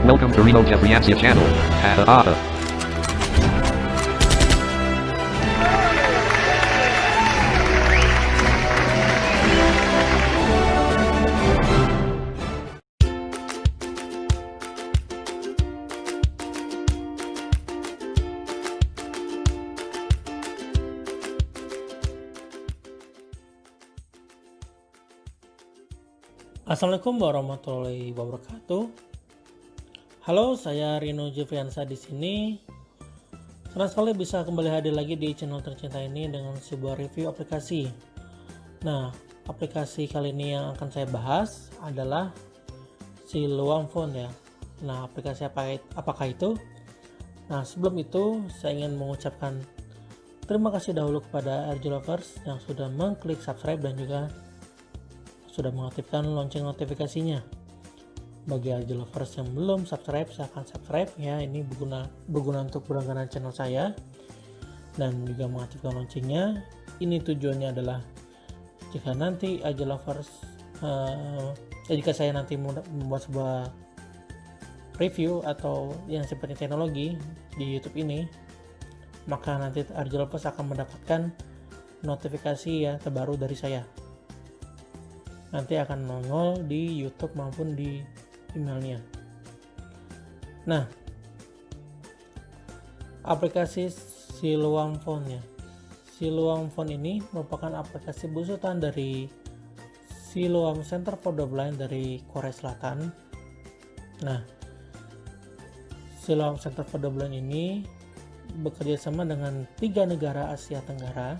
Welcome to Reno Kefriansia channel. Assalamualaikum warahmatullahi wabarakatuh. Halo, saya Rino Kefriansia di sini. Senang sekali bisa kembali hadir lagi di channel tercinta ini dengan sebuah review aplikasi. Nah, aplikasi kali ini yang akan saya bahas adalah Siloam Phone ya. Nah, aplikasi apakah itu? Nah, sebelum itu saya ingin mengucapkan terima kasih dahulu kepada RG Lovers yang sudah mengklik subscribe dan juga sudah mengaktifkan lonceng notifikasinya. Bagi RG Lovers yang belum subscribe, silahkan subscribe ya. Ini berguna untuk berlangganan channel saya dan juga mengaktifkan loncengnya. Ini tujuannya adalah jika nanti RG Lovers jika saya nanti membuat sebuah review atau yang seperti teknologi di YouTube ini, maka nanti RG Lovers akan mendapatkan notifikasi ya terbaru dari saya. Nanti akan nongol di YouTube maupun di emailnya. Nah, aplikasi Siloam Phone ya. Siloam Phone ini merupakan aplikasi besutan dari Siloam Center for the Blind dari Korea Selatan. Nah, Siloam Center for the Blind ini bekerja sama dengan 3 negara Asia Tenggara,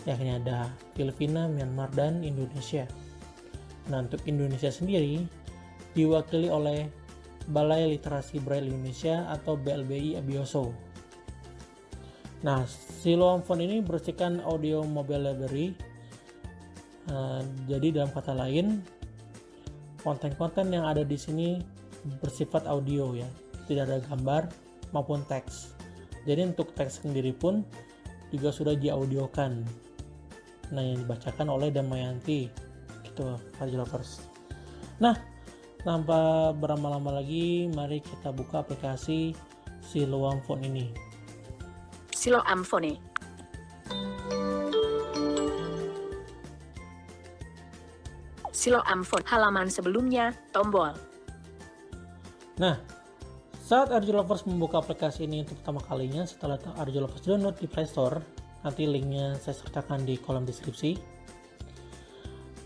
yakni ada Filipina, Myanmar, dan Indonesia. Nah, untuk Indonesia sendiri diwakili oleh Balai Literasi Braille Indonesia atau BLBI Abioso. Nah, Siloam Phone ini bersihkan audio mobile library. Jadi dalam kata lain, konten-konten yang ada di sini bersifat audio ya, tidak ada gambar maupun teks. Jadi untuk teks sendiri pun juga sudah diaudiokan. Nah, yang dibacakan oleh Damayanti gitu, RG Lovers. Nah, tanpa berlama-lama lagi, mari kita buka aplikasi Siloam Phone ini. Siloam Phone. Siloam Phone halaman sebelumnya, tombol. Nah, saat RG Lovers membuka aplikasi ini untuk pertama kalinya setelah RG Lovers download di Play Store, nanti linknya saya sertakan di kolom deskripsi.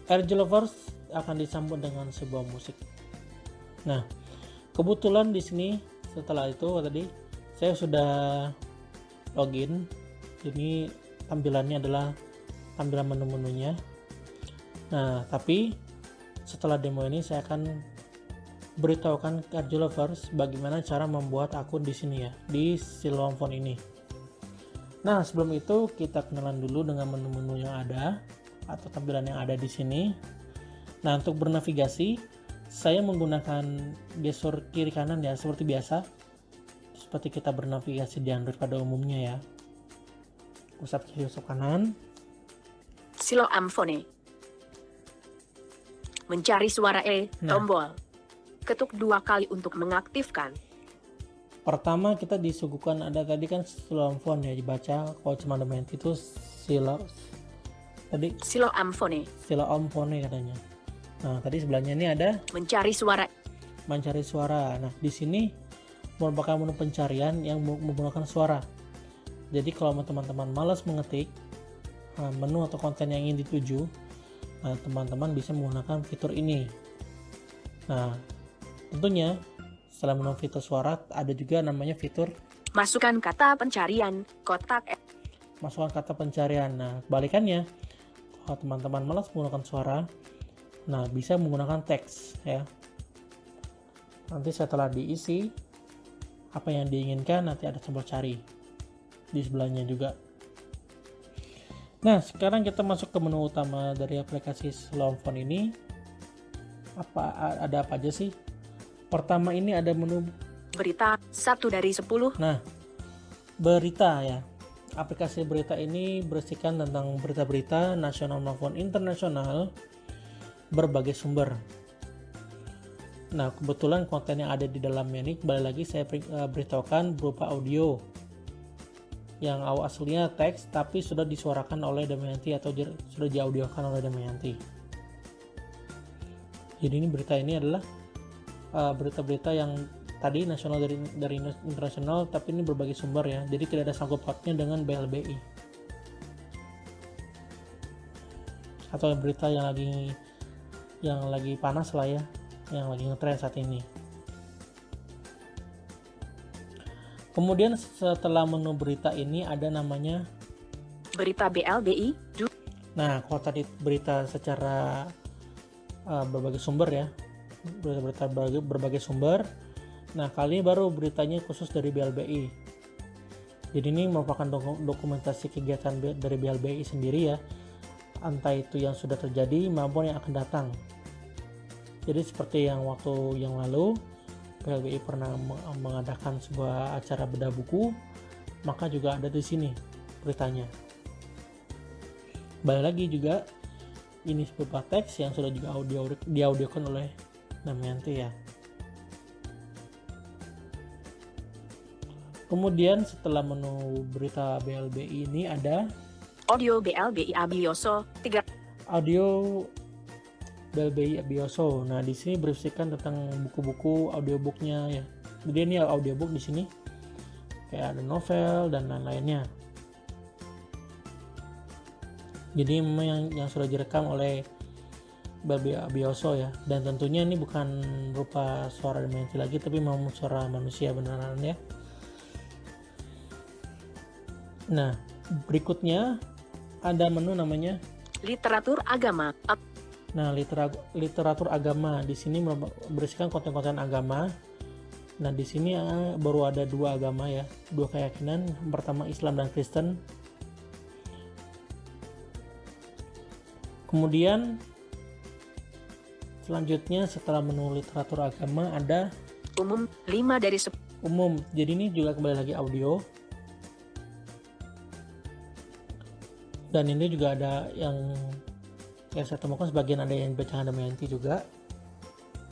RG Lovers akan disambut dengan sebuah musik. Nah, kebetulan di sini setelah itu tadi saya sudah login. Ini tampilannya adalah tampilan menu-menunya. Nah, tapi setelah demo ini saya akan beritahukan ke RG Lovers bagaimana cara membuat akun di sini ya, di Siloam Phone ini. Nah, sebelum itu kita kenalan dulu dengan menu-menu yang ada atau tampilan yang ada di sini. Nah, untuk bernavigasi saya menggunakan gestur kiri kanan ya, seperti biasa, seperti kita bernavigasi di Android pada umumnya ya. Usap kiri, usap kanan. Siloam Phone. Mencari suara tombol. Ketuk 2 kali untuk mengaktifkan. Pertama kita disuguhkan ada tadi kan Siloam Phone ya, dibaca kalau cuma domain itu Siloam Phone. Siloam Phone katanya. Nah, tadi sebelahnya ini ada mencari suara. Nah, di sini merupakan menu pencarian yang menggunakan suara. Jadi kalau teman-teman malas mengetik menu atau konten yang ingin dituju, teman-teman bisa menggunakan fitur ini. Nah, tentunya setelah menu fitur suara ada juga namanya fitur masukkan kata pencarian, kotak masukkan kata pencarian. Nah, kebalikannya, kalau teman-teman malas menggunakan suara, nah bisa menggunakan teks ya. Nanti setelah diisi apa yang diinginkan, nanti ada tombol cari di sebelahnya juga. Nah, sekarang kita masuk ke menu utama dari aplikasi Siloam Phone ini. Ada apa aja sih? Pertama ini ada menu berita 1 dari 10. Nah, berita ya. Aplikasi berita ini berisikan tentang berita-berita nasional maupun internasional berbagai sumber. Nah, kebetulan konten yang ada di dalamnya ini kembali lagi saya beritahukan berupa audio yang aslinya teks tapi sudah disuarakan oleh Damayanti atau sudah diaudiokan oleh Damayanti. Jadi ini berita ini adalah berita-berita yang tadi nasional dari internasional, tapi ini berbagai sumber ya. Jadi tidak ada sangkut pautnya dengan BLBI. Atau berita yang lagi panas lah ya, yang lagi ngetren saat ini. Kemudian setelah menu berita ini ada namanya Berita BLBI. Nah, kalau tadi berita secara berbagai sumber ya, berita berbagai sumber. Nah, kali ini baru beritanya khusus dari BLBI. Jadi ini merupakan dokumentasi kegiatan dari BLBI sendiri ya, entah itu yang sudah terjadi maupun yang akan datang. Jadi seperti yang waktu yang lalu BLBI pernah mengadakan sebuah acara bedah buku, maka juga ada di sini beritanya. Balik lagi juga ini berupa teks yang sudah juga diaudiokan oleh Damayanti ya. Kemudian setelah menu berita BLBI ini ada Audio BLBI Abioso 3. audio BLBI Abioso. Nah, di sini berisikan tentang buku-buku audiobooknya ya. Jadi ini audiobook di sini kayak ada novel dan lain-lainnya. Jadi memang yang sudah direkam oleh BLBI Abioso ya. Dan tentunya ini bukan berupa suara Damayanti lagi, tapi memang suara manusia beneran ya. Nah, berikutnya ada menu namanya Literatur agama. Nah, literatur agama di sini berisikan konten-konten agama. Nah, di sini baru ada dua agama ya, dua keyakinan. Pertama Islam dan Kristen. Kemudian selanjutnya setelah menu literatur agama ada Umum 5 dari 10. umum. Jadi ini juga kembali lagi audio. Dan ini juga ada yang saya temukan sebagian ada yang dibacakan Damayanti juga.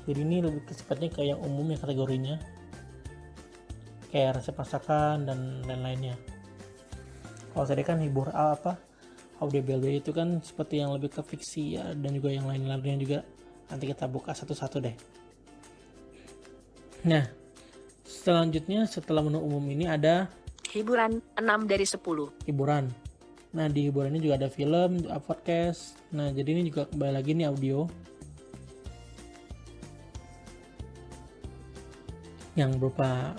Jadi ini lebih sifatnya ke yang umum ya kategorinya, kayak resep masakan dan lain-lainnya. Kalau tadi kan audio BLBI itu kan seperti yang lebih ke fiksi ya, dan juga yang lain-lainnya juga. Nanti kita buka satu-satu deh. Nah, selanjutnya setelah menu umum ini ada Hiburan 6 dari 10. hiburan. Nah, di hiburan ini juga ada film, podcast. Nah, jadi ini juga kembali lagi nih audio yang berupa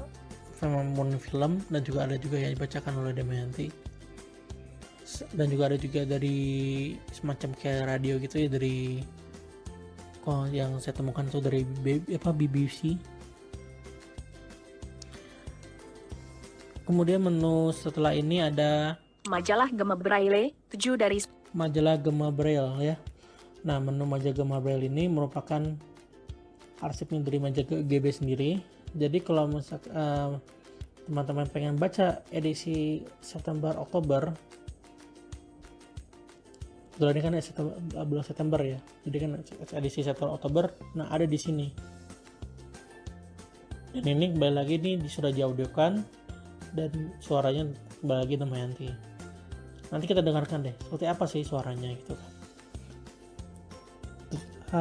film dan juga ada juga yang dibacakan oleh Damayanti. Dan juga ada juga dari semacam kayak radio gitu ya, dari yang saya temukan itu dari BBC. Kemudian menu setelah ini ada Majalah Gema Braille 7 dari 10. majalah Gema Braille ya. Nah, menu majalah Gema Braille ini merupakan arsipnya dari majalah GB sendiri. Jadi kalau teman-teman pengen baca edisi September Oktober, ini kan bulan September ya. Jadi kan edisi September Oktober, nah ada di sini. Dan ini kembali lagi nih sudah diaudiokan dan suaranya kembali lagi Damayanti. Nanti kita dengarkan deh seperti apa sih suaranya gitu kan.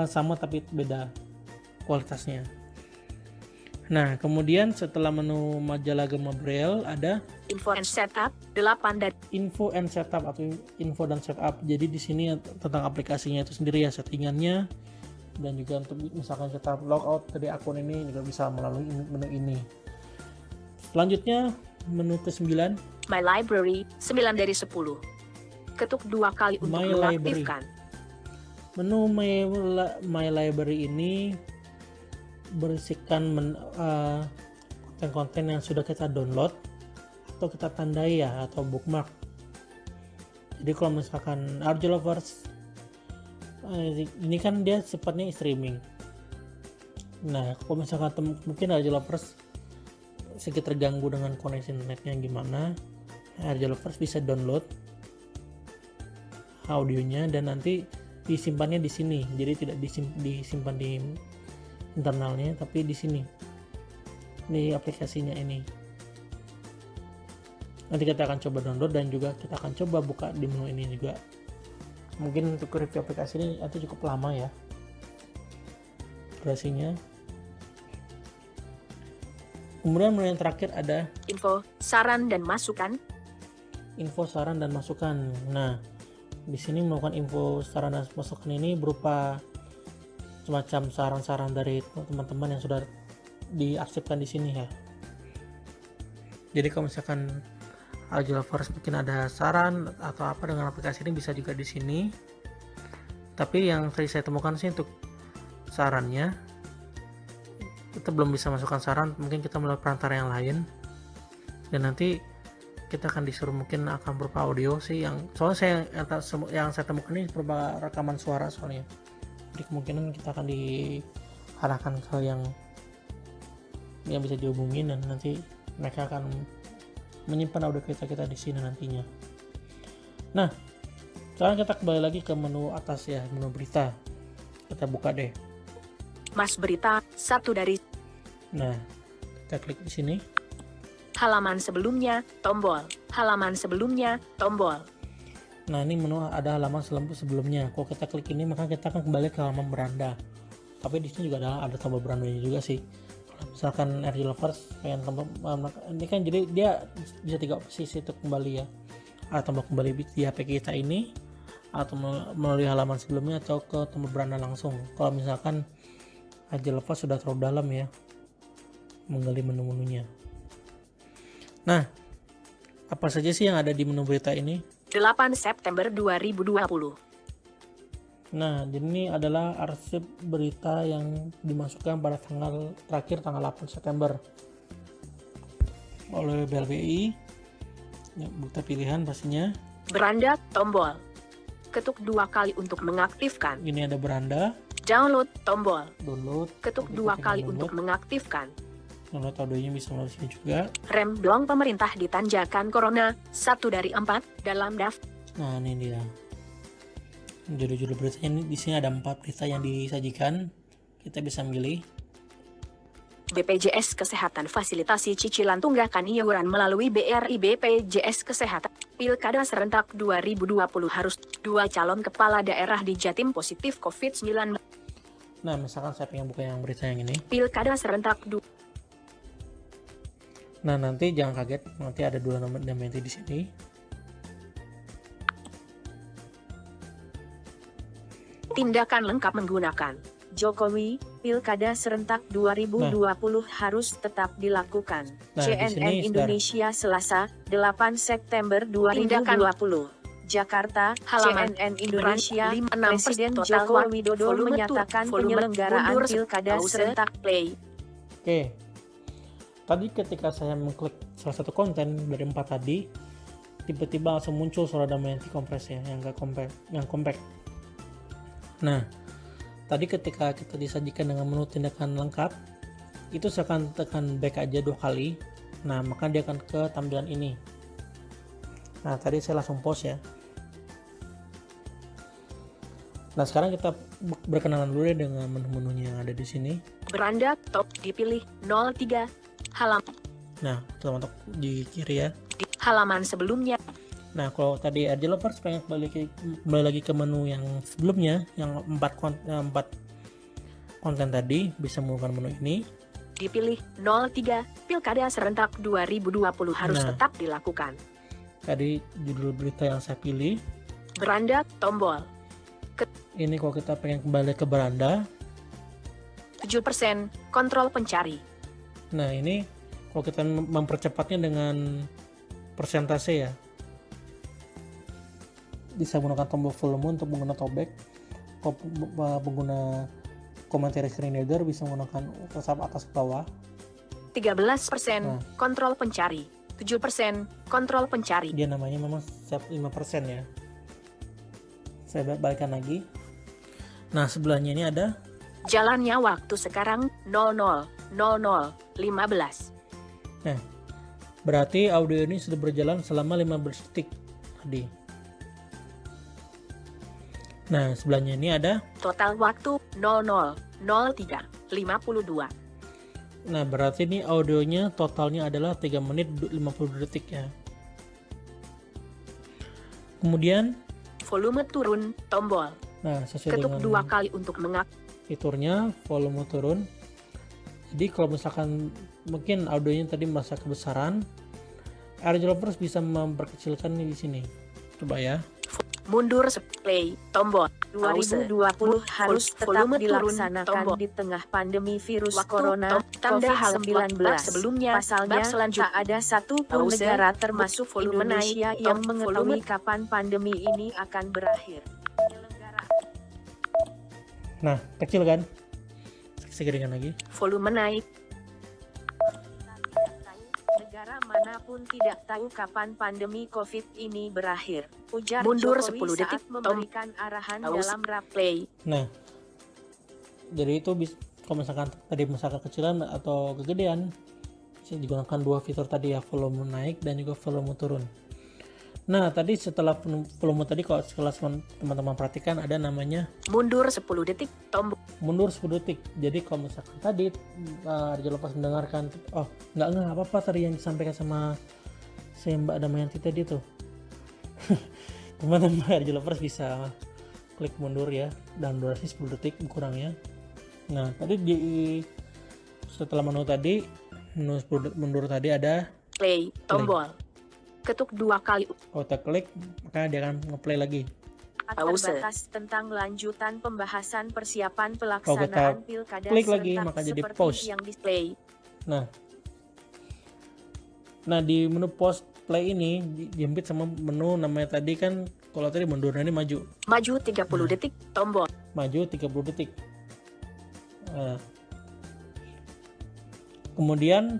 Sama tapi beda kualitasnya. Nah, kemudian setelah menu majalah Gema Braille ada Info and Setup 8 dari info and setup atau info dan setup. Jadi di sini tentang aplikasinya itu sendiri ya, settingannya, dan juga untuk misalkan kita logout dari akun ini juga bisa melalui menu ini. Selanjutnya menu ke-9 My Library 9 dari 10. Ketuk 2 kali untuk My Library. mengaktifkan. Menu My Library ini berisikan konten-konten yang sudah kita download atau kita tandai ya, atau bookmark. Jadi kalau misalkan RJ Lovers ini kan dia sifatnya streaming. Nah, kalau misalkan mungkin RJ Lovers sedikit terganggu dengan koneksi internetnya gimana, RJ Lovers bisa download audionya dan nanti disimpannya di sini. Jadi tidak disimpan di internalnya, tapi di sini, di aplikasinya ini. Nanti kita akan coba download dan juga kita akan coba buka di menu ini juga. Mungkin untuk review aplikasi ini itu cukup lama ya durasinya. Kemudian menu yang terakhir ada Info, saran dan masukan. info, saran, dan masukan. Nah, di sini melakukan info, saran, dan masukan ini berupa semacam saran-saran dari teman-teman yang sudah diarsipkan di sini ya. Jadi kalau misalkan RJ Lovers mungkin ada saran atau apa dengan aplikasi ini, bisa juga di sini. Tapi yang tadi saya temukan sih untuk sarannya, kita belum bisa masukkan saran, mungkin kita melalui perantara yang lain. Dan nanti kita akan disuruh, mungkin akan berupa audio sih, soalnya yang saya temukan ini berupa rekaman suara soalnya. Jadi kemungkinan kita akan diarahkan ke yang bisa dihubungin, dan nanti mereka akan menyimpan audio kita di sini nantinya. Nah, sekarang kita kembali lagi ke menu atas ya, menu berita. Kita buka deh. Mas Berita, satu dari Nah, kita klik di sini. halaman sebelumnya, tombol. Halaman sebelumnya, tombol. Nah, ini menu ada halaman sebelumnya. Kalau kita klik ini, maka kita akan kembali ke halaman beranda. Tapi di sini juga ada tombol berandanya juga sih. Kalau misalkan RJ Lovers pengen tombol ini kan, jadi dia bisa 3 opsi untuk kembali ya. Ada tombol kembali di HP kita ini, atau melalui halaman sebelumnya, atau ke tombol beranda langsung. Kalau misalkan RJ Lovers sudah terlalu dalam ya menggali menu-menunya. Nah, apa saja sih yang ada di menu berita ini? 8 September 2020. Nah, ini adalah arsip berita yang dimasukkan pada terakhir tanggal 8 September oleh BLBI. Ya, berita pilihan pastinya. Beranda, tombol. Ketuk 2 kali untuk mengaktifkan. Ini ada beranda, Download, tombol. download. Ketuk Oke, 2 kita kali download. untuk mengaktifkan. Download audionya bisa melalui sini juga. Rem blong pemerintah di tanjakan Corona, 1 dari 4 dalam daftar. Nah, ini dia. Judul-judul beritanya ini, di sini ada 4 berita yang disajikan. Kita bisa milih. BPJS Kesehatan fasilitasi cicilan tunggakan iuran melalui BRI BPJS Kesehatan. Pilkada serentak 2020 harus 2 calon kepala daerah di Jatim positif COVID-19. Nah, misalkan saya pengen buka yang berita yang ini. Pilkada serentak Nah, nanti jangan kaget, nanti ada 2 nama nanti di sini. tindakan lengkap menggunakan. Jokowi, Pilkada serentak 2020 harus tetap dilakukan. Nah, di CNN sini, Indonesia Selasa, 8 September 2020. Jakarta, Halaman CNN Indonesia, 56% Presiden total Joko waktu, Widodo volume menyatakan tur, volume penyelenggaraan mundur, Pilkada pause. serentak play. Oke. Tadi ketika saya mengklik salah satu konten dari 4 tadi, tiba-tiba langsung muncul suara damai anti kompres ya, yang compact. Nah, tadi ketika kita disajikan dengan menu tindakan lengkap, itu saya akan tekan back aja 2 kali. Nah, maka dia akan ke tampilan ini. Nah, tadi saya langsung pause ya. Nah, sekarang kita berkenalan dulu deh dengan menu-menunya yang ada di sini. Beranda top dipilih 03 halaman. Nah, teman-teman di kiri ya. Di halaman sebelumnya. Nah, kalau tadi RJ Lovers pengen kembali lagi ke menu yang sebelumnya, yang 4 konten tadi, bisa menggunakan menu ini. Dipilih 03 Pilkada serentak 2020 harus Nah. tetap dilakukan. Tadi judul berita yang saya pilih. Beranda tombol. Ini kalau kita pengen kembali ke beranda. 7% kontrol pencari. Nah, ini kalau kita mempercepatnya dengan persentase ya. Bisa menggunakan tombol volume untuk menggunakan tallback. Kalau pengguna commentary screen reader bisa menggunakan tetap atas ke bawah. 13% Nah. kontrol pencari. 7% kontrol pencari. Dia namanya memang setiap 5% ya. Saya balikkan lagi. Nah, sebelahnya ini ada Jalannya waktu sekarang 00:00:15. Nah, berarti audio ini sudah berjalan selama 15 detik tadi. Nah, sebelahnya ini ada Total waktu 00:03. 52. Nah, berarti ini audionya totalnya adalah 3 menit 50 detik ya. Kemudian, Volume turun, tombol. nah sesuai Ketuk dengan 2 kali untuk fiturnya volume turun. Jadi kalau misalkan mungkin audionya tadi merasa kebesaran, AirDroppers bisa memperkecilkan di sini. Coba ya. mundur play, tombol. 2020 harus tetap Volume turun, dilaksanakan tombol. di tengah pandemi virus Waktu, corona tanda hal COVID-19. bab sebelumnya, Pasalnya, bab selanjutnya. tak ada satupun Pause, negara termasuk volume Indonesia naik, yang tom, mengetahui volume. kapan pandemi ini akan berakhir. Nah, kecil kan? Segedekan lagi. Volume naik, Negara manapun tidak tahu kapan pandemi COVID ini berakhir. Ujar Mundur Jokowi 10 detik, saat memberikan arahan Pause. dalam rapat. play. Nah, jadi itu kalau misalkan tadi misalkan kecilan atau kegedean, bisa digunakan dua fitur tadi ya, volume naik dan juga volume turun. Nah, tadi setelah volume tadi kalau sekelas teman-teman perhatikan ada namanya Mundur 10 detik, tombol. mundur 10 detik. Jadi kalau misalkan tadi AirDroppers mendengarkan, oh nggak apa-apa tadi yang disampaikan sama si Mbak Damayanti tadi tuh. Teman-teman AirDroppers bisa klik mundur ya, dan durasi 10 detik kurangnya. Nah, tadi setelah menu tadi, menu 10 mundur tadi ada Play, tombol. Ketuk 2 kali. auto klik, maka dia akan ngeplay lagi. Pause. Terbatas tentang lanjutan pembahasan persiapan kita pelaksanaan pilkada klik lagi, serentak maka jadi seperti pause. yang Play. Nah, di menu post play ini dijepit sama menu namanya tadi kan, kalau tadi mundurnya ini maju. Maju 30 detik, tombol. Maju 30 detik. Nah, kemudian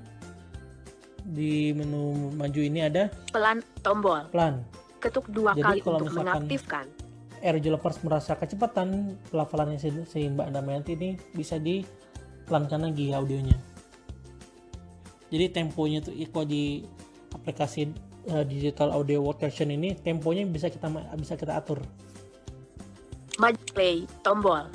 di menu maju ini ada Pelan, tombol. pelan. Ketuk 2 Jadi kali kalau untuk misalkan mengaktifkan. AirDroppers merasa kecepatan pelafalannya si Mbak Damayanti ini bisa dipelankan lagi audionya. Jadi temponya tuh kalau di aplikasi digital audio workstation ini, temponya bisa kita atur. Maju, play, tombol.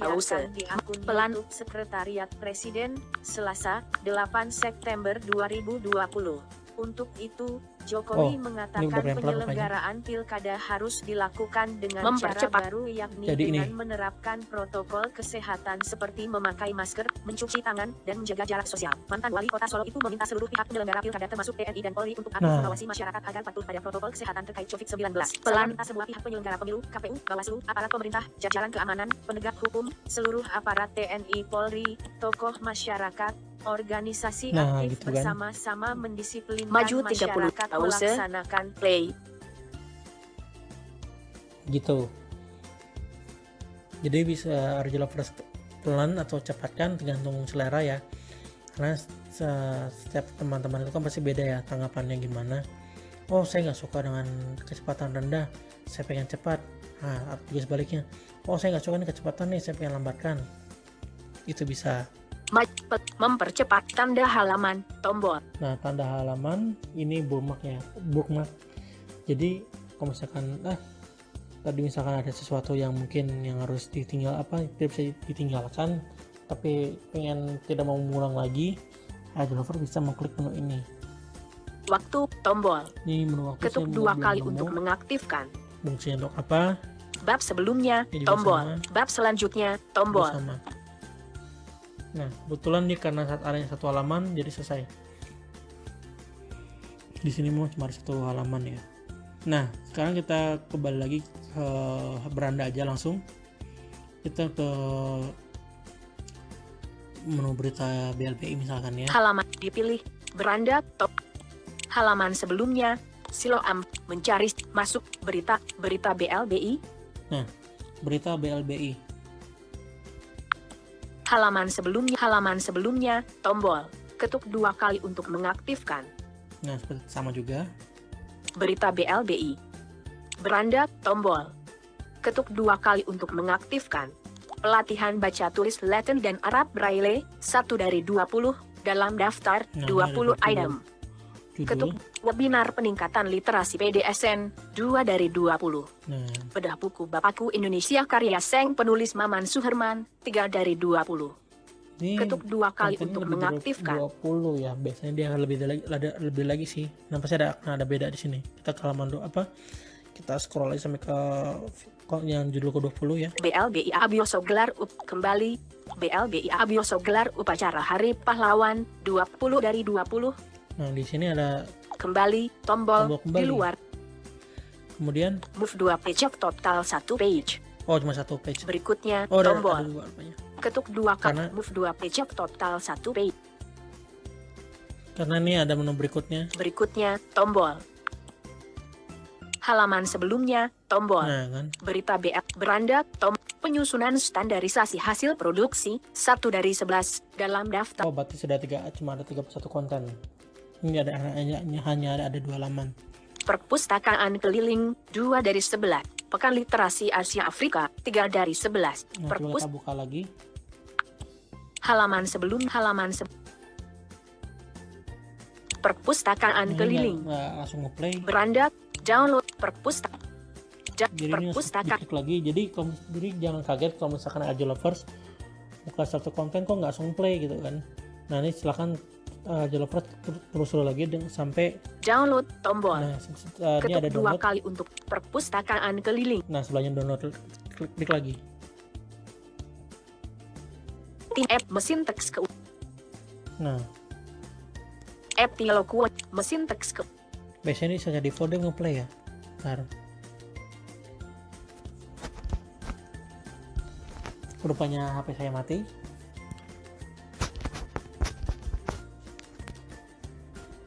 Pause. siarkan di akun Pelan. YouTube Sekretariat Presiden, Selasa, 8 September 2020. Untuk itu, Jokowi ini mengatakan beberapa penyelenggaraan pilkada harus dilakukan dengan cara Mempercepat. baru, yakni Jadi dengan ini. menerapkan protokol kesehatan seperti memakai masker, mencuci tangan, dan menjaga jarak sosial. Mantan Wali Kota Solo itu meminta seluruh pihak penyelenggara pilkada termasuk TNI dan Polri untuk aktif Nah. mengawasi masyarakat agar patuh pada protokol kesehatan terkait COVID-19. Pelan. Serta semua pihak penyelenggara pemilu, KPU, Bawaslu, aparat pemerintah, jajaran keamanan, penegak hukum, seluruh aparat TNI, Polri, tokoh masyarakat, organisasi Nah, aktif gitu kan. bersama-sama mendisiplinkan Maju 30, masyarakat pause. melaksanakan Play. Gitu. Jadi bisa AirDroppers pelan atau cepatkan tergantung selera ya. Karena setiap teman-teman itu kan pasti beda ya tanggapannya gimana. Oh, saya nggak suka dengan kecepatan rendah, saya pengen cepat. Nah, juga sebaliknya. Oh, saya nggak suka nih kecepatan nih, saya pengen lambatkan. Itu bisa. Mempercepat tanda halaman, tombol. Nah, tanda halaman ini bookmark ya, bookmark. Jadi kalau misalkan tadi misalkan ada sesuatu yang mungkin yang harus ditinggal tidak bisa ditinggalkan, tapi pengen tidak mau mengulang lagi, AirDroppers bisa mengklik menu ini. Waktu, tombol. Ini menu waktu. Ketuk saya 2 belum kali nemu untuk mengaktifkan. fungsinya untuk apa. Bab sebelumnya, Ini juga tombol. sama. Bab selanjutnya, Juga tombol. sama. Nah, kebetulan nih karena saat adanya satu halaman jadi selesai. Di sini mau cuma satu halaman ya. Nah, sekarang kita kembali lagi ke beranda aja langsung. Kita ke menu berita BLBI misalkan ya. Halaman dipilih, beranda, top. Halaman sebelumnya, Siloam, mencari, masuk, berita BLBI. Berita BLBI. Halaman sebelumnya, tombol. Ketuk 2 kali untuk mengaktifkan. Nah, seperti sama juga. Berita BLBI. Beranda, tombol. Ketuk 2 kali untuk mengaktifkan. Pelatihan baca tulis Latin dan Arab Braille, 1 dari 20, dalam daftar, Nah, 20 ini ada 20. item. Ketuk webinar peningkatan literasi PDSN, 2 dari 20. Nah, Bedah buku Bapakku Indonesia karya Seng penulis Maman Suherman, 3 dari 20. Ini Ketuk 2 kali kontennya untuk lebih dari mengaktifkan. 20 ya. Biasanya dia lebih lagi sih. Nah, pasti ada beda di sini. Kita ke halaman kita scroll aja sampai ke yang judul ke-20 ya. BLBI Abioso gelar kembali. BLBI Abioso gelar upacara Hari Pahlawan 20 dari 20. Nah, di sini ada Kembali tombol Tombol kembali. di luar. kemudian Move 2 page of total 1 page. cuma satu page. Berikutnya Oh, ada tombol. dua rupanya. Ketuk 2 kali. Karena- Move 2 page of total 1 page. Karena ini ada menu berikutnya. Berikutnya tombol. Halaman sebelumnya tombol. Nah, kan. Berita BL beranda penyusunan standarisasi hasil produksi 1 dari 11 dalam daftar. Oh, berarti cuma ada 31 konten. Ini hanya ada 2 halaman. Perpustakaan keliling 2 dari 11. Pekan Literasi Asia Afrika 3 dari 11. Nah, coba kita buka lagi. Halaman Perpustakaan Ini keliling nggak langsung ngeplay. beranda download Jadi ini perpustakaan diklik lagi. Jadi jangan kaget kalau misalkan Aja Lovers buka satu konten kok nggak langsung play gitu kan. Nah, ini silakan Aja Lovers terus lagi sampai download tombol. ini Ketuk ada 2 download. kali untuk perpustakaan keliling. Nah, sebelahnya download klik lagi. Tim app mesin teks ke Nah, app Tiloku mesin teks ke biasanya ini saja default dia ngeplay ya. Bentar. Rupanya HP saya mati.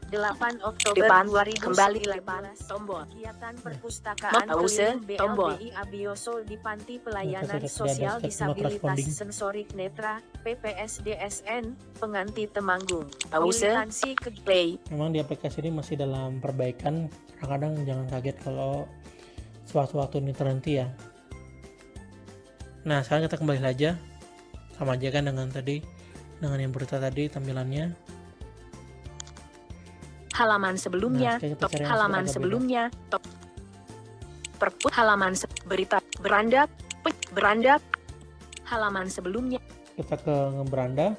Delapan Oktober Depan, 2019. kembali depan, tombol. Kegiatan perpustakaan Pause, keliling tombol. BLBI Abioso di Panti Nah, Pelayanan sudah Sosial ada Disabilitas corresponding. Sensorik Netra PPSDSN Penganti Temanggung. Pause. Militansi ke Play. Memang di aplikasi ini masih dalam perbaikan. Kadang-kadang jangan kaget kalau sewaktu-waktu ini terhenti ya. Nah, sekarang kita kembali aja. Sama aja kan dengan yang berita tadi tampilannya. Halaman sebelumnya, Nah, sekarang kita top cari yang halaman agak beda. sebelumnya, top halaman berita beranda halaman sebelumnya, Kita ke ngeberanda.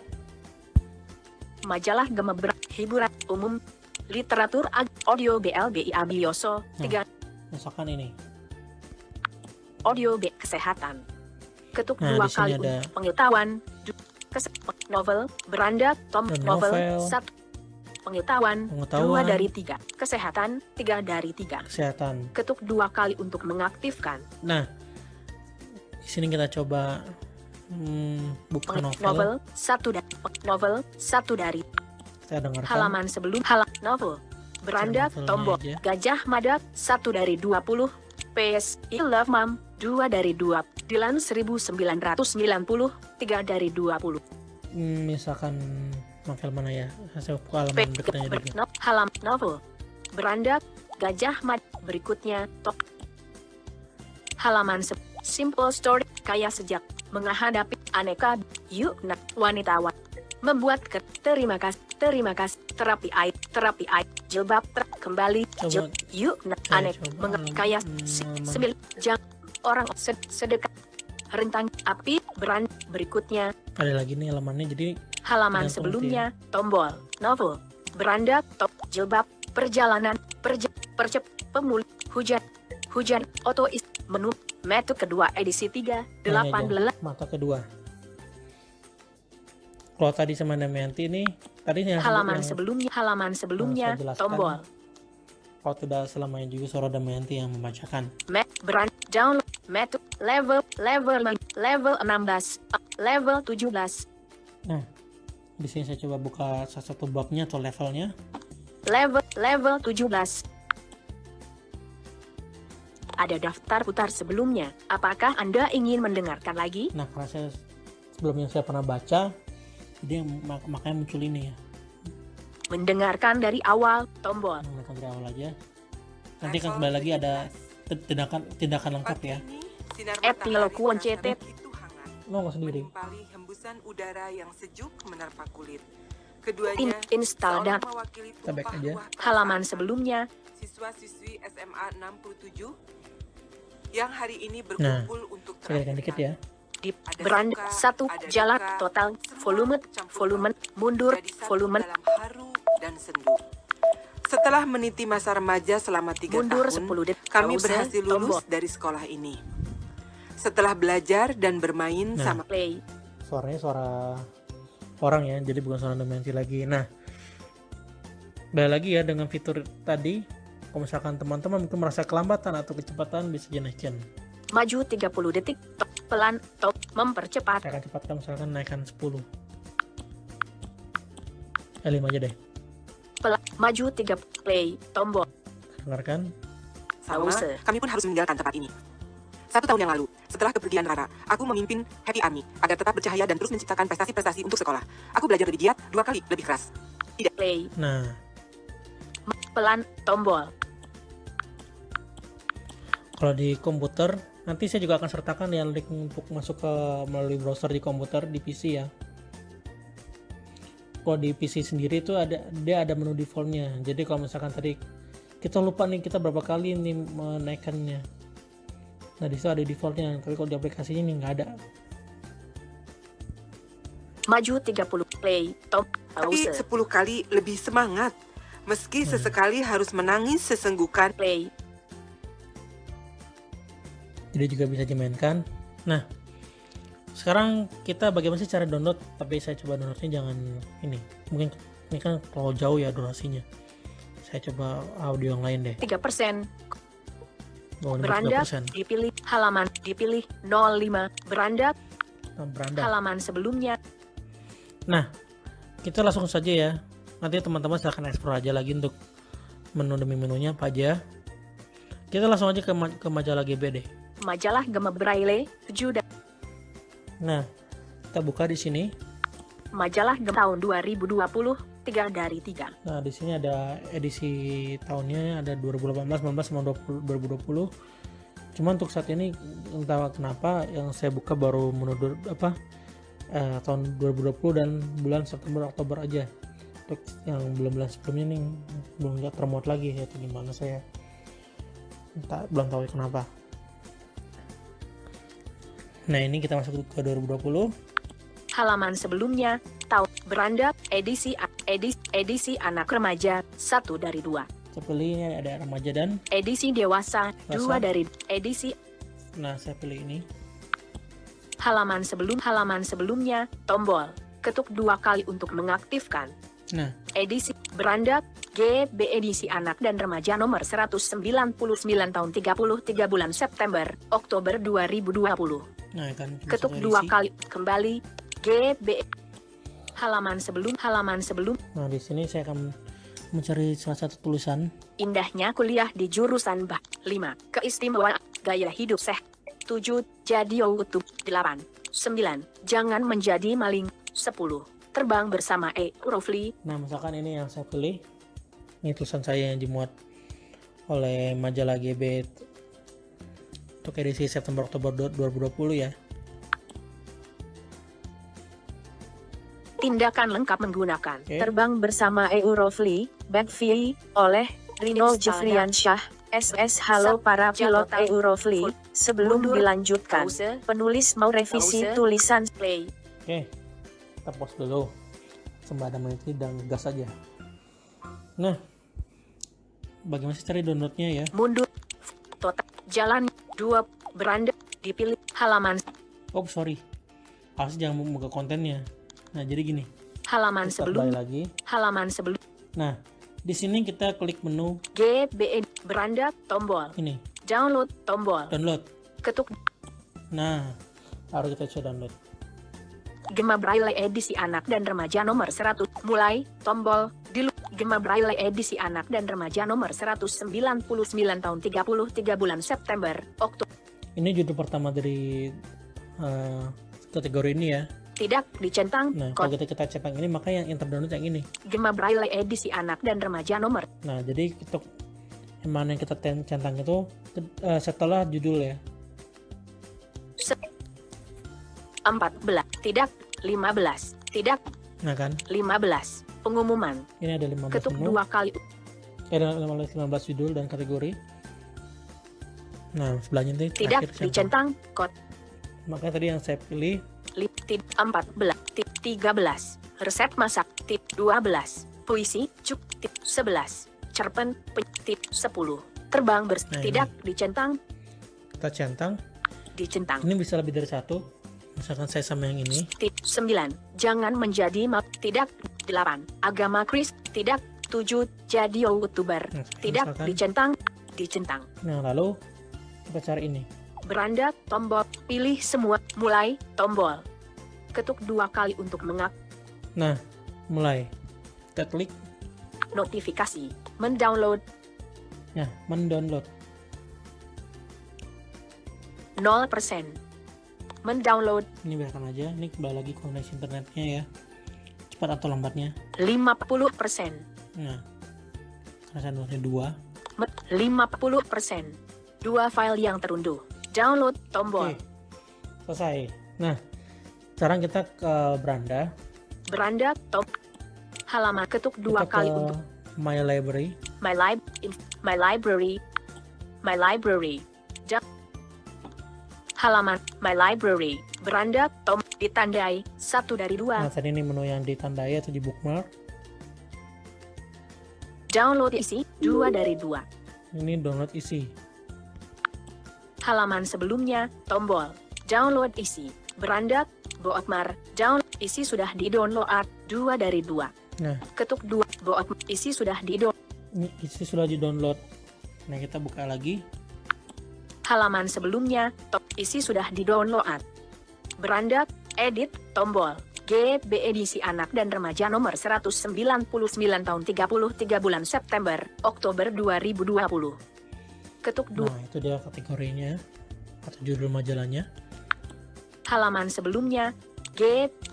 majalah Gema hiburan umum, literatur audio BLBI Abioso 3 Misalkan ini. audio B kesehatan. Ketuk Nah, 2 di sini kali ada- untuk pengetahuan novel beranda Ada novel novel. 1 pengetahuan 2 dari 3 kesehatan 3 dari 3. Kesehatan. Ketuk 2 kali untuk mengaktifkan Nah, di sini kita coba buka novel. novel 1 dari Kita dengarkan. halaman sebelum novel beranda Novelnya tombol aja. Gajah Mada 1 dari 20 PS I Love Mom 2 dari 2 Dilan 1990 3 dari 20 Misalkan novel mana ya? Saya buka halaman berikutnya dulu. novel beranda Gajah Mada berikutnya top halaman simple story kaya sejak menghadapi aneka yuk wanita membuat terima kasih terapi air jilbab kembali Coba yuk saya aneka coba kaya halaman. sembil jam orang sedekah rentang api beranda berikutnya Ada lagi nih halamannya, jadi halaman Tergantung sebelumnya tombol novel beranda top jilbab perjalanan pemulih hujan otois menu metu kedua edisi 3 ini aja, 18 mata kedua. Kalau tadi sama Damayanti ini, tadi yang halaman yang- sebelumnya saya jelaskan. tombol kalau tidak selamanya juga suara Damayanti yang membacakan. brand download metu level 16 level 17 Nah, di sini saya coba buka salah satu babnya atau levelnya. level 17 ada daftar putar sebelumnya. Apakah Anda ingin mendengarkan lagi? Nah, karena sebelumnya saya pernah baca, jadi makanya muncul ini ya. Mendengarkan dari awal tombol. Mendengarkan dari awal aja. Nanti kan kembali lagi ada tindakan lengkap ya. Epilokuan CT. Lo nggak sendiri. Menimpali hembusan udara yang sejuk menerpa kulit. Keduanya Install dan seolah mewakili Kita back tumpah aja. ruah halaman perasaan sebelumnya siswa-siswi SMA 67 yang hari ini berkumpul untuk sekalikan terakhir dikit kali. ya. di Ada beranda suka, 1 ada jalan duka, total semua volume tercampur volume aduk mundur menjadi satu volume dalam haru dan sendu. Setelah meniti masa remaja selama 3 mundur tahun, 10 detik kami pause berhasil tombol lulus dari sekolah ini. Setelah belajar dan bermain Nah. sama play Suaranya suara orang ya, jadi bukan suara Demensi lagi. Nah, balik lagi ya dengan fitur tadi, kalau misalkan teman-teman mungkin merasa kelambatan atau kecepatan bisa dinaikin. maju 30 detik pelan top mempercepat Saya akan cepatkan, misalkan naikkan 10. 5 aja deh. maju 3 play tombol Dengarkan. sama, Pause. kami pun harus meninggalkan tempat ini. 1 tahun yang lalu, setelah kepergian Rara, aku memimpin Happy Army agar tetap bercahaya dan terus menciptakan prestasi-prestasi untuk sekolah. Aku belajar lebih giat, 2 kali lebih keras. play Nah, pelan tombol kalau di komputer nanti saya juga akan sertakan ya link untuk masuk ke melalui browser di komputer di PC ya. Kalau di PC sendiri itu dia ada menu defaultnya. Jadi kalau misalkan tadi kita lupa nih kita berapa kali nih menaikkannya, nah di situ ada defaultnya. Tapi kalau di aplikasinya ini nggak ada. maju 30 play top Tapi pause 10 kali lebih semangat. Meski sesekali harus menangis sesenggukan. play Jadi juga bisa dimainkan. Nah, sekarang kita bagaimana sih cara download? Tapi saya coba downloadnya jangan ini. Mungkin ini kan terlalu jauh ya durasinya. Saya coba audio yang lain deh. 3% Oh, ini beranda 3%. dipilih halaman dipilih 05 beranda Beranda. halaman sebelumnya Nah, kita langsung saja ya. Nanti teman-teman silahkan explore aja lagi untuk menu demi menunya apa aja. Kita langsung aja ke majalah GB deh. majalah Gema Braille 7 dan Nah, kita buka di sini. majalah Gema tahun 2020 3 dari 3 Nah, di sini ada edisi tahunnya, ada 2018, 19, sama 2020. Cuma untuk saat ini entah kenapa yang saya buka baru menurut tahun 2020 dan bulan September Oktober aja. Untuk yang bulan-bulan sebelumnya nih belum nggak termuat lagi ya, atau gimana saya belum tahu kenapa. Nah, ini kita masuk ke 2020. halaman sebelumnya tahun beranda edisi anak remaja 1 dari 2 Saya pilih ini ada remaja dan edisi dewasa 2 dari edisi nah saya pilih ini. halaman sebelumnya tombol ketuk 2 kali untuk mengaktifkan Nah, edisi beranda GB edisi anak dan remaja nomor 199 tahun 33 bulan September Oktober 2020 nah kan ketuk masuk 2 edisi. kali kembali GB halaman sebelum Nah, di sini saya akan mencari salah satu tulisan. indahnya kuliah di jurusan 5 keistimewaan gaya hidup sehat 7 jadi YouTube 8 9 jangan menjadi maling 10 terbang bersama Rofli Nah, misalkan ini yang saya pilih. Ini tulisan saya yang dimuat oleh majalah GB untuk edisi September Oktober 2020 ya. tindakan lengkap menggunakan Oke. Terbang bersama Rofli, Backview, oleh Rino Jefriansyah, SS. Halo para pilot Rofli. Sebelum Mundur. dilanjutkan, pause penulis mau revisi Pause. tulisan play Oke, kita pause dulu sembada meniti dan gas aja. Nah, bagaimana sih cari downloadnya ya? mundur total jalan 2 beranda dipilih halaman Oh sorry, harus jangan membuka kontennya. Nah, jadi gini, halaman kita sebelum kembali lagi. halaman sebelum Nah, di sini kita klik menu GB beranda tombol ini, download tombol download. ketuk Nah, baru kita coba download. Gema Braille edisi anak dan remaja nomor 100 mulai tombol Gema Braille edisi anak dan remaja nomor 199 tahun 33 bulan September Oktober Ini judul pertama dari kategori ini ya. tidak dicentang Nah, kod kalau kita centang ini, maka yang terdownload yang ini. Gema Braille edisi anak dan remaja nomor Nah, jadi untuk yang mana yang kita centang itu setelah judul ya. 14 tidak 15 tidak Nah kan, 15 pengumuman ini ada 15 ketuk menu. 2 kali Ada 15 judul dan kategori. Nah, sebelahnya nanti tidak terakhir centang. dicentang kod Makanya tadi yang saya pilih Tip 14, tip 13, resep masak, tip 12, puisi, cuk, tip 11, cerpen, tip 10, terbang Nah, tidak dicentang, kita centang. dicentang. Ini bisa lebih dari satu. Misalkan saya sama yang ini. Tip 9, jangan menjadi tidak. 8, agama Kristen, tidak. 7, jadi youtuber, Nah, tidak misalkan. dicentang, dicentang. Nah, lalu kita cari ini. Beranda, tombol, pilih semua, mulai, tombol. Ketuk 2 kali untuk Nah, mulai. Kita klik. notifikasi, mendownload, Nah, mendownload. 0%. Mendownload, Ini biarkan aja. Ini kembali lagi koneksi internetnya ya. Cepat atau lambatnya. 50%. Nah, karena saya downloadnya 2. 50%. 2 file yang terunduh. Download, tombol. Oke, selesai. Nah, sekarang kita ke Beranda. Beranda, halaman ketuk 2 Kita kali ke untuk My Library. my library. Halaman my library. Beranda, ditandai 1 dari 2. Nah, tadi ini menu yang ditandai atau di bookmark. Download isi 2 dari 2. Ini download isi. Halaman sebelumnya, tombol download isi. Beranda, bookmark, download isi sudah di-download 2 dari 2. Nah, Ketuk 2, bookmark isi sudah di-download. ini isi sudah di-download. Nah, kita buka lagi. Halaman sebelumnya, isi sudah di-download. Beranda, edit, tombol. GB edisi anak dan remaja nomor 199 tahun 33 bulan September, Oktober 2020. Ketuk 2. Nah, itu dia kategorinya atau judul majalahnya. Halaman sebelumnya,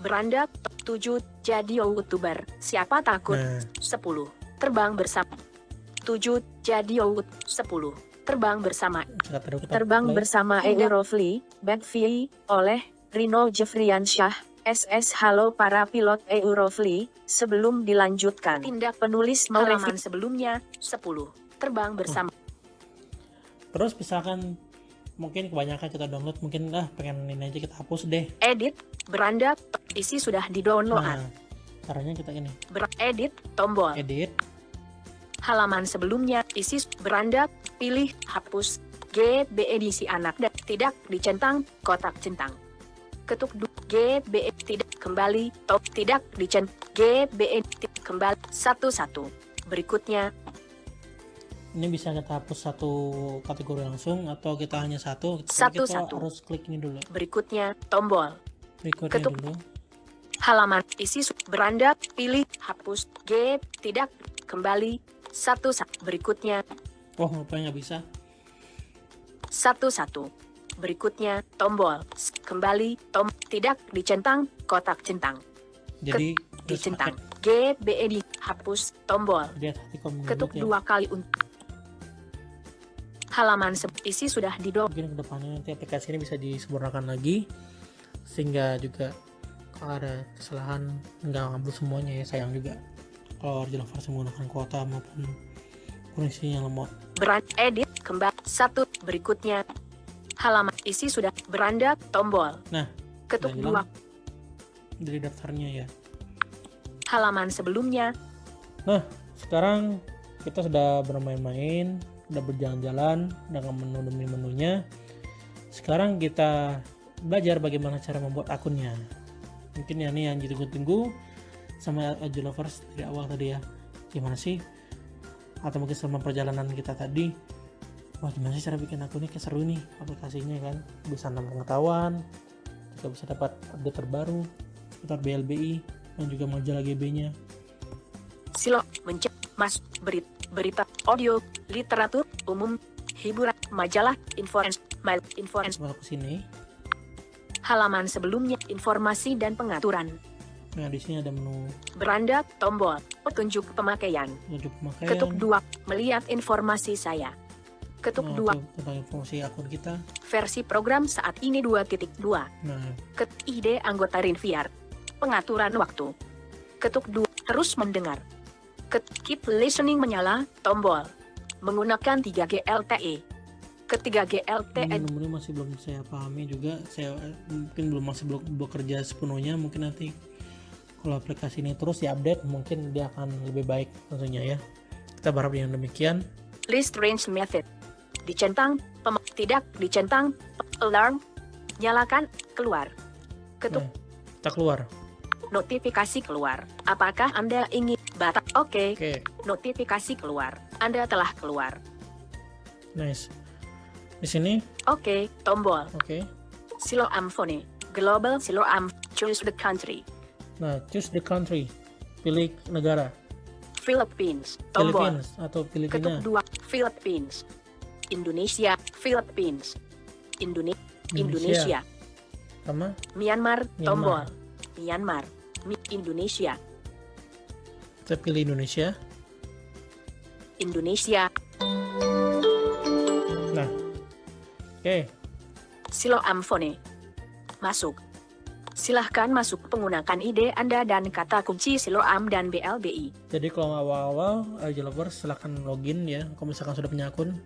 Beranda, 7, jadi youtuber, siapa takut, Nah, 10, terbang bersama, 7, jadi 10, terbang bersama, kita Terbang play. bersama Eurofly, Backfly, oleh Rino Jeffriansyah, SS. Halo para pilot Eurofly, sebelum dilanjutkan, tindak penulis halaman sebelumnya, 10, terbang bersama, Terus misalkan mungkin kebanyakan kita download, mungkin pengen ini aja kita hapus deh. edit, Beranda, isi sudah di-download, Nah, caranya kita ini. edit, tombol, Edit. halaman sebelumnya, isi, Beranda, pilih, hapus, GB edisi anak dan tidak dicentang, kotak centang. Ketuk GB tidak kembali, tidak dicentang, GB kembali, 1-1. Berikutnya, Ini bisa kita hapus satu kategori langsung atau kita hanya satu. Tapi Satu-satu. kita harus klik ini dulu. berikutnya, tombol, Berikutnya Ketuk. dulu. halaman, isi, Beranda, pilih, hapus, tidak kembali, 1-1. Berikutnya, Oh, rupanya nggak bisa. 1-1. Berikutnya, tombol, kembali, tidak dicentang, kotak centang. Jadi Dicentang, GB hapus, tombol, lihat hati komentar ketuk ya. 2 kali untuk halaman isi sudah di-download. Mungkin kedepannya nanti aplikasi ini bisa disempurnakan lagi sehingga juga kalau ada kesalahan nggak ngambil semuanya ya, sayang juga kalau original versi menggunakan kuota maupun koneksi yang lemot. Edit kembali 1. Berikutnya, halaman isi sudah Beranda, tombol, Nah, ketuk udah 2 hilang dari daftarnya ya. halaman sebelumnya. Nah, sekarang kita sudah bermain-main, udah berjalan-jalan dengan menu demi menunya. Sekarang kita belajar bagaimana cara membuat akunnya. Mungkin ya nih yang ditunggu-tunggu sama Edge Lovers dari awal tadi ya. Gimana sih? Atau mungkin selama perjalanan kita tadi, wah gimana sih cara bikin akunnya, kayak seru nih aplikasinya kan. Bisa nambah pengetahuan, juga bisa dapat update terbaru seputar BLBI dan juga majalah GB-nya. Silo mencet berita audio, literatur umum, hiburan, majalah, influence, Sebelah ke sini. halaman sebelumnya, informasi dan pengaturan. Nah, di sini ada menu Beranda, tombol, petunjuk pemakaian. wajib pemakaian. Ketuk 2, melihat informasi saya. Ketuk Nah, 2, itu tentang informasi akun kita. versi program saat ini 2.2. Nah, ID anggota Rinviar. Pengaturan waktu. Ketuk 2, terus mendengar. Keep listening menyala, tombol. Menggunakan 3G LTE. Ketiga Ini GLTN. menu masih belum saya pahami juga. Saya mungkin masih belum bekerja sepenuhnya. Mungkin nanti kalau aplikasi ini terus diupdate, mungkin dia akan lebih baik tentunya ya. Kita berharap yang demikian. List range method. Dicentang, tidak dicentang, alarm, nyalakan, keluar. Ketuk, Nah, kita keluar. notifikasi keluar. Apakah Anda ingin batak? Oke. Oke, Notifikasi keluar. Anda telah keluar. nice. Di sini, Oke, tombol. oke. Siloam phone. Global Siloam. Choose the country. Nah, choose the country. Pilih negara. Philippines. Tombol. Philippines atau Ketuk Filipina. 2. Philippines. Indonesia. Philippines. Indonesia. Sama Myanmar. Myanmar. Tombol. Myanmar. Indonesia. kita pilih Indonesia. Indonesia. Nah, oke. Siloam phone. Masuk. Silahkan masuk menggunakan ID Anda dan kata kunci Siloam dan BLBI. Jadi kalau awal-awal developer silahkan login ya. Kalau misalkan sudah punya akun,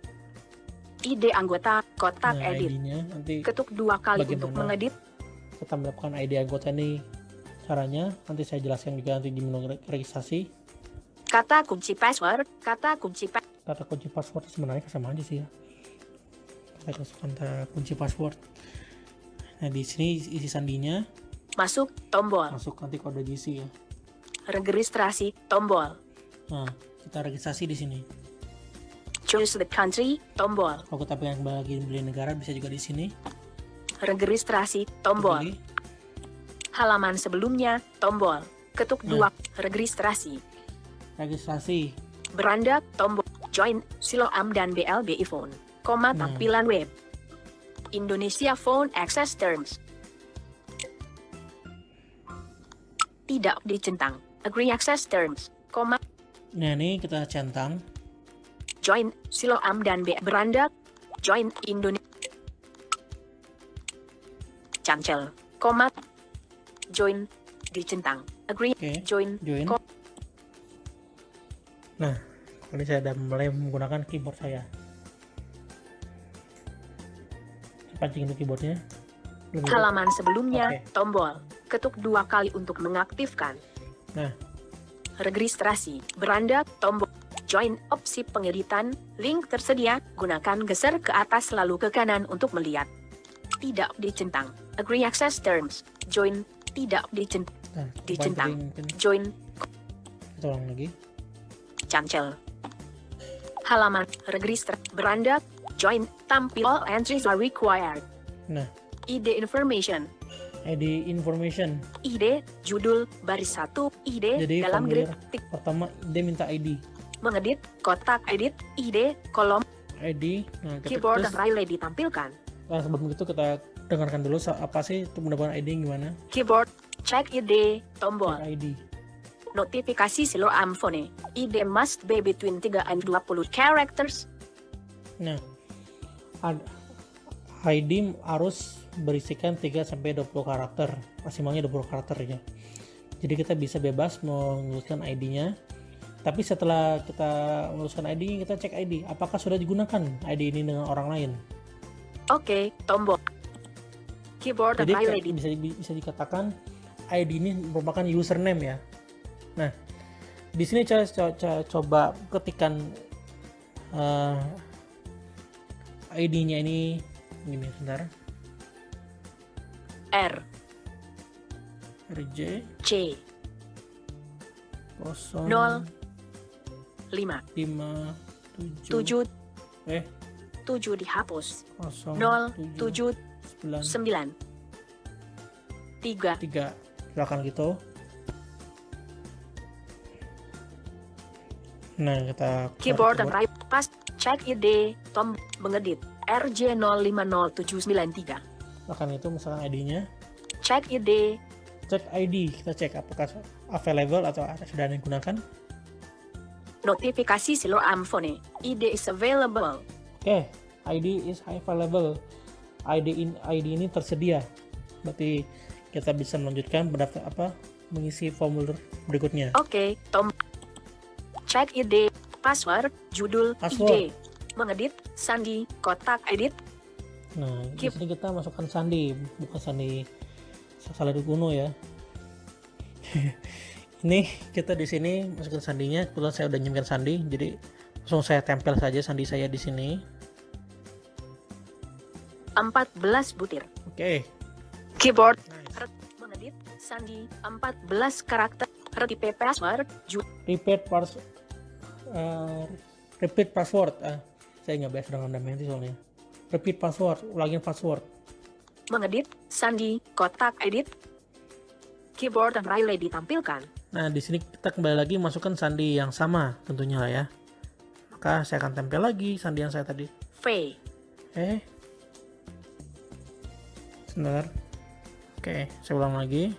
ID anggota, kotak nah edit. ID-nya nanti Ketuk 2 kali Bagaimana? untuk mengedit. kita mendapatkan ID anggota ini. Caranya nanti saya jelaskan juga nanti di menu registrasi. Kata kunci password, kata kunci Kata kunci password sebenarnya sama aja sih ya. Kata kunci password. Nah di sini isi sandinya, masuk, tombol. masuk nanti kode GC ya. Registrasi, tombol. Nah kita registrasi di sini. Choose the country, tombol. Kalau kita pengen kembali lagi beli negara bisa juga di sini. Registrasi, tombol. Pilih. Halaman sebelumnya, tombol. Ketuk 2, registrasi. Registrasi. Beranda, tombol. Join, Siloam dan BLBI phone. Nah. Tampilan web. Indonesia phone access terms. Tidak dicentang. Agree access terms. Nah ini kita centang. Join, Siloam dan Beranda. Join, Indonesia. Cancel. Join, dicentang. Agree, Oke. join. Join. Nah, ini saya sudah mulai menggunakan keyboard saya. Saya pancing dulu keyboardnya. Belum ada. Halaman sebelumnya, Oke. tombol. Ketuk 2 kali untuk mengaktifkan. Nah, Registrasi. Beranda, tombol. Join, opsi pengeditan. Link tersedia. Gunakan geser ke atas lalu ke kanan untuk melihat. Tidak dicentang. Agree access terms. Join, tidak dicentang. nah Dicentang. mungkin Join, kita ulang lagi. cancel. Halaman, register. Beranda, join, tampil. All entries are required. Nah, ID information. ID information. ID, judul, baris 1, ID, Jadi dalam formulir grid, tik, pertama dia minta ID. mengedit, kotak edit, ID, kolom, ID. Nah, kita keyboard terus, relay ditampilkan. nah, sebelum itu kita dengarkan dulu apa sih untuk mendapatkan ID gimana. Keyboard, check ID, tombol, ID. notifikasi Siloam phone. ID must be between 3 and 20 characters. Nah, ID harus berisikan 3 sampai 20 karakter, maksimalnya 20 karakter ya. Jadi kita bisa bebas menuliskan ID-nya. Tapi setelah kita menuliskan ID, kita cek ID, apakah sudah digunakan ID ini dengan orang lain. Oke, tombol. Keyboard Jadi relay bisa dikatakan ID ini merupakan username ya. Nah, di sini coba ketikkan ID-nya ini gini, sebentar. R, RJ C, 0 0, 5, 5 7 7 dihapus. 0 0, 7, 9 9, 3, 3. Silakan gitu. Nah, kita keyboard dan right pas check ID, tombol mengedit RJ 050793. silakan itu misalkan ID-nya. Check ID, Cek ID, kita cek apakah available atau sudah ada yang digunakan. notifikasi Siloam phone. ID is available. Oke, ID is available. ID ini tersedia. Berarti kita bisa melanjutkan mengisi formulir berikutnya. Oke, tombol check ID, password, judul, Password. ID, Mengedit, sandi, kotak edit, Nah, di Keep. sini kita masukkan sandi, bukan sandi Saladi Uno ya. Ini kita di sini masukkan sandinya. Kebetulan saya udah nyiapkan sandi, jadi langsung saya tempel saja sandi saya di sini. 14 butir. Oke. Keyboard, Nice. mengedit, sandi, 14 karakter, repeat password, Repeat password. Saya nggak biasa dengan namanya soalnya. Repeat password, ulangin password. mengedit, sandi, kotak edit, keyboard dan relay ditampilkan. Nah, di sini kita kembali lagi masukkan sandi yang sama tentunya lah ya. Maka saya akan tempel lagi sandi yang saya tadi. V, Sebentar. Oke, saya ulang lagi.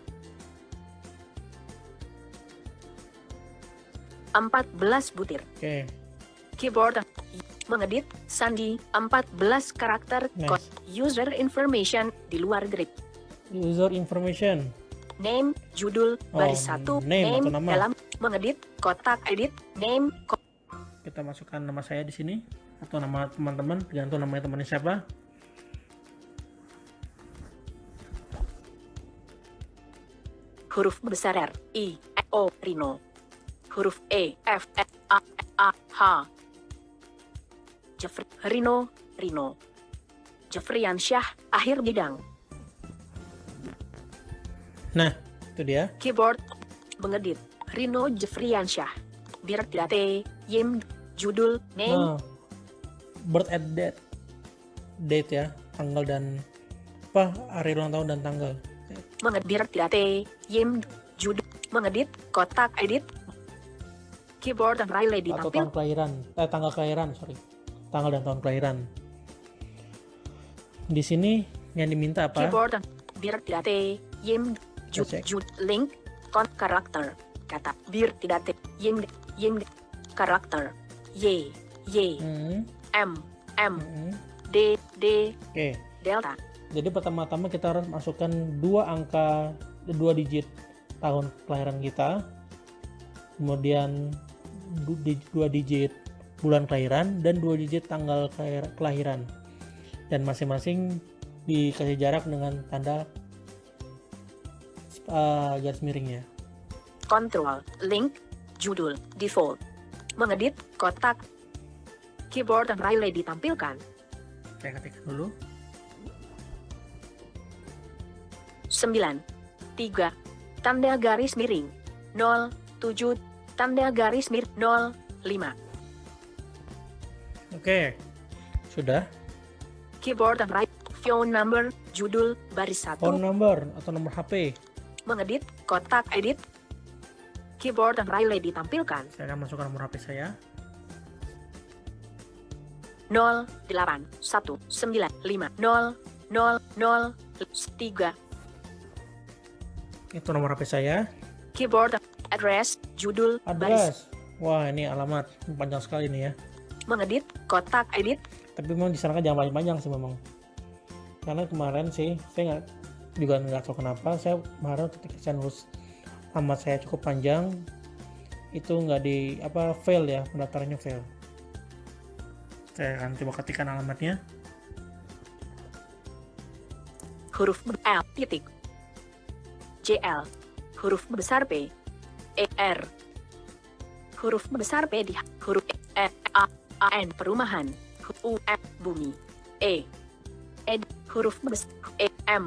14 butir. Oke, Keyboard, mengedit, sandi, 14 karakter, nice. user information, di luar grid. User information. Name, judul, baris Oh, 1, name atau nama. dalam, mengedit, kotak edit, name, Kita masukkan nama saya di sini atau nama teman-teman, tergantung namanya temannya siapa. huruf besar R, I, O, Rino. Huruf E, F, A, H. Jeffrey, Rino. Jeffriansyah, akhir bidang. Nah, itu dia. Keyboard, mengedit, Rino Jeffriansyah. Birthday, Yim, judul, name, Nah, birth at date ya, tanggal dan hari ulang tahun dan tanggal. mengedit, birthday, Yim, judul, mengedit, kotak edit. Keyboard dan relay Atau ditampil, tahun kelahiran, tanggal kelahiran, tanggal dan tahun kelahiran. Di sini yang diminta apa? keyboard dan birthday, Yim, Cek. link, karakter, kata, birthday, Yim, karakter, Y, Hmm, M, hmm. D, Oke. Delta. Jadi pertama-tama kita harus masukkan 2 digit tahun kelahiran kita, kemudian 2 digit bulan kelahiran dan 2 digit tanggal kelahiran, dan masing-masing dikasih jarak dengan tanda garis miringnya. Control, link, judul, default. Mengedit, kotak. Keyboard dan relay ditampilkan. Saya ketikkan dulu. 9, 3, tanda garis miring, 0, 7, tanda garis miring, 0, 5. Oke, sudah. Keyboard dan relay, phone number, judul, baris 1. Phone number atau nomor HP. Mengedit, kotak edit. Keyboard dan relay ditampilkan. Saya akan masukkan nomor HP saya. 0, 8, 1, 9, 5, 0, 0, 0, 3. Itu nomor HP saya. Keyboard, address, judul, baris. Address. Wah, ini alamat panjang sekali nih ya. Mengedit, kotak edit. Tapi memang disarankan jangan panjang-panjang sih memang. Karena kemarin sih saya nggak tahu kenapa saya kemarin ketika saya nulis alamat saya cukup panjang, itu nggak fail ya, pendaftarannya fail. Saya akan coba ketikkan alamatnya. Huruf L, titik. JL. Huruf besar P. ER. Huruf besar P di huruf E, A, AN, perumahan. U, F, bumi. E. Ed, huruf besar E, M,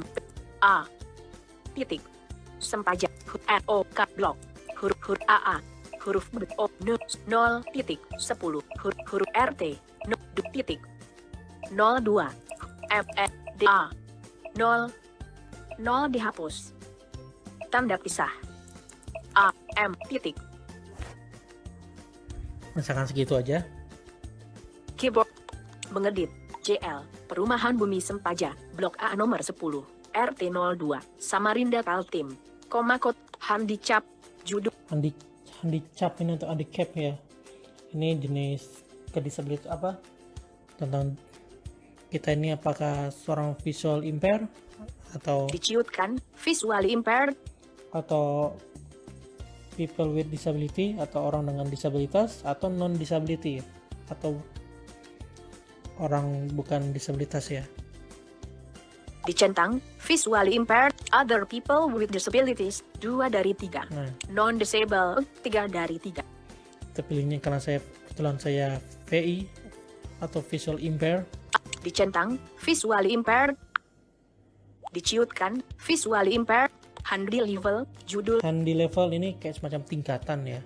A. Titik. Sempaja. R, O, K, blok. Huruf AA. Huruf O, 0, titik. 10. Huruf RT. 0, titik. 02. M, E, D, A. 0, 0 dihapus. Tanda pisah. A, M, titik. Misalkan segitu aja. Keyboard. Mengedit. JL. Perumahan Bumi Sempaja. Blok A nomor 10. RT 02. Samarinda Kaltim. Komakot. Handicap. Judul. Handicap ini untuk handicap ya. Ini jenis kedisabilitas apa? Tentang kita ini apakah seorang visual impaired atau Diciutkan. Visually impaired. people with disability atau orang dengan disabilitas atau non disability atau orang bukan disabilitas ya. Dicentang, visually impaired, other people with disabilities, 2 dari 3. Nah, Non-disabled, 3 dari 3. kita pilihnya karena kebetulan saya VI atau visual impair. Dicentang, visually impaired. Diciutkan, visually impaired. Handy level, judul. Handy level ini kayak semacam tingkatan ya.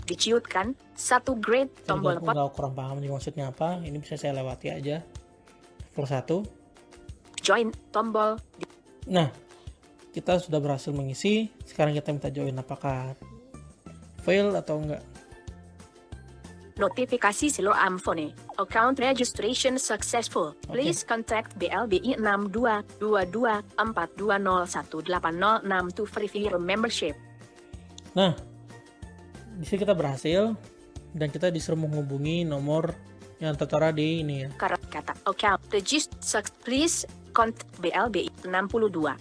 Diciutkan, 1 grade, tombol Saya pot. nggak kurang paham nih maksudnya apa. Ini bisa saya lewati aja. Level 1. Join, tombol. Nah, kita sudah berhasil mengisi. Sekarang kita minta join. Apakah fail atau enggak? Notifikasi Siloam Phone. Account registration successful. Please contact BLBI 622242018006 to verify membership. Nah, di sini kita berhasil dan kita disuruh menghubungi nomor yang tertera di ini ya. Kata account register. Please contact BLBI 62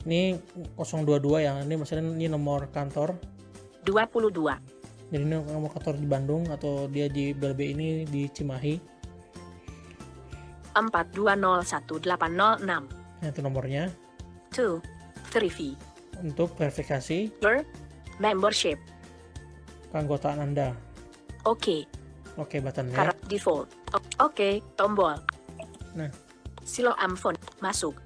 Ini 022 yang ini maksudnya ini nomor kantor. 22 Jadi ini nomor kantor di Bandung atau dia di BLB ini di Cimahi. 42018006 Nah, itu nomornya. 2 verify Untuk verifikasi your membership. keanggotaan Anda. Oke. Oke, button ya. Karena default. Oke, tombol. Nah, Siloam Phone masuk.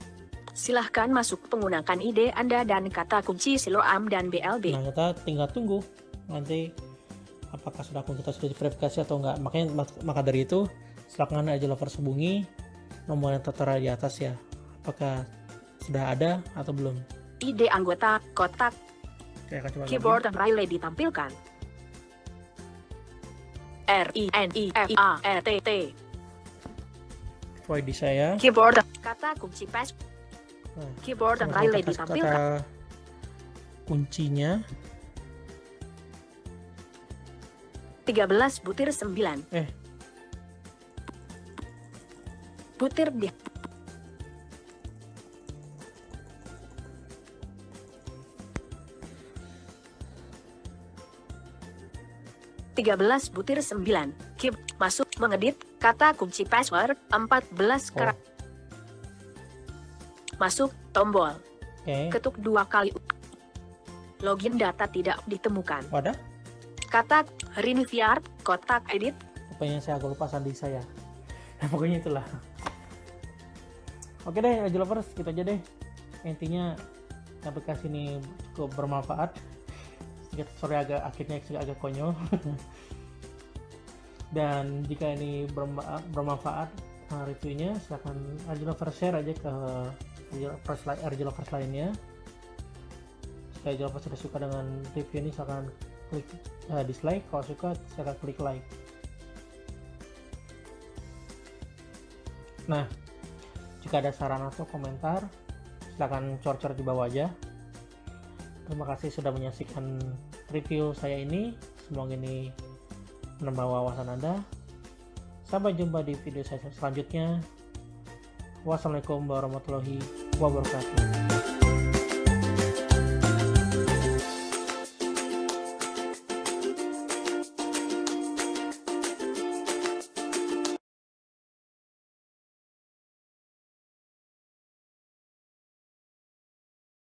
Silahkan masuk menggunakan ID Anda dan kata kunci Siloam dan BLB. nah kita tinggal tunggu nanti apakah akun kita sudah diverifikasi atau enggak. Maka dari itu silakan aja lovers hubungi nomor yang tertera di atas ya. Apakah sudah ada atau belum? ID anggota kotak Saya akan coba keyboard dan relay ditampilkan. RINIFARTT ID saya. keyboard kata kunci pas Nah, keyboard dan sama relay kata ditampilkan. kuncinya 13 butir 9 butir di 13 butir 9. Keep masuk mengedit kata kunci password 14 karakter. Masuk tombol. Oke. Ketuk 2 kali. Login data tidak ditemukan. Wadah. Kata Riniviar kotak edit. Pokoknya saya agak lupa sandi saya. Nah, pokoknya itulah. Oke deh, Aji Lovers, gitu aja deh. Intinya aplikasi ini cukup bermanfaat. Sorry akhirnya agak konyol. Dan jika ini bermanfaat reviewnya, silahkan Aji Lovers share aja ke Aji Lovers lainnya. Jika Aji Lovers sudah suka dengan review ini, silahkan klik dislike. Kalau suka, silahkan klik like. Nah, jika ada saran atau komentar, silahkan cor-cor di bawah aja. Terima kasih sudah menyaksikan review saya ini. Semoga ini menambah wawasan Anda. Sampai jumpa di video saya selanjutnya. Wassalamualaikum warahmatullahi wabarakatuh.